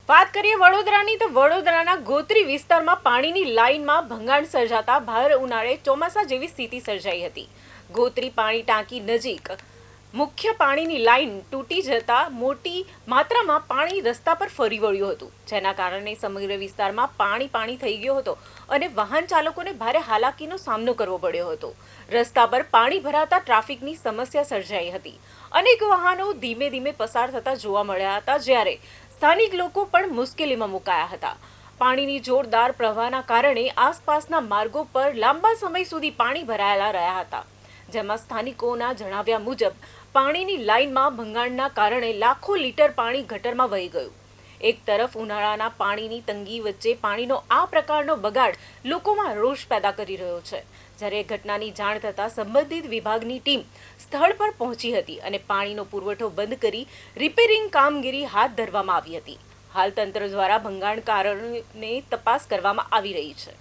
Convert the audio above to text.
વાત કરીએ વડોદરાની તો વડોદરાના ગોત્રી વિસ્તારમાં પાણીની લાઇનમાં ભંગાણ સર્જાતા ભર ઉનાળે ચોમાસા જેવી સ્થિતિ સર્જાઈ હતી. ગોત્રી પાણી ટાંકી નજીક મુખ્ય પાણીની લાઇન તૂટી જતા મોટી માત્રામાં પાણી રસ્તા પર ફરી વળ્યું હતું, જેના કારણે સમગ્ર વિસ્તારમાં પાણી થઈ ગયો હતો અને વાહન ચાલકોને ભારે હાલાકીનો સામનો કરવો પડ્યો હતો. રસ્તા પર પાણી ભરાતા ટ્રાફિકની સમસ્યા સર્જાઈ હતી. અનેક વાહનો ધીમે ધીમે પસાર થતા જોવા મળ્યા હતા, જ્યારે સ્થાનિક લોકો પણ મુશ્કેલીમાં મુકાયા હતા. પાણીની જોરદાર પ્રવાહના કારણે આસપાસના માર્ગો પર લાંબા સમય સુધી પાણી ભરાયેલા રહ્યા હતા, જેમાં સ્થાનિકોના જણાવ્યા મુજબ પાણીની લાઇનમાં ભંગાણના કારણે લાખો લીટર પાણી ગટરમાં વહી ગયું. એક તરફ ઉનાળાના પાણીની તંગી વચ્ચે પાણીનો આ પ્રકારનો બગાડ લોકોમાં રોષ પેદા કરી રહ્યો છે, જ્યારે ઘટનાની જાણ થતાં સંબંધિત વિભાગની ટીમ સ્થળ પર પહોંચી હતી અને પાણીનો પુરવઠો બંધ કરી રિપેરિંગ કામગીરી હાથ ધરવામાં આવી હતી. હાલ તંત્ર દ્વારા ભંગાણ કારણોની તપાસ કરવામાં આવી રહી છે.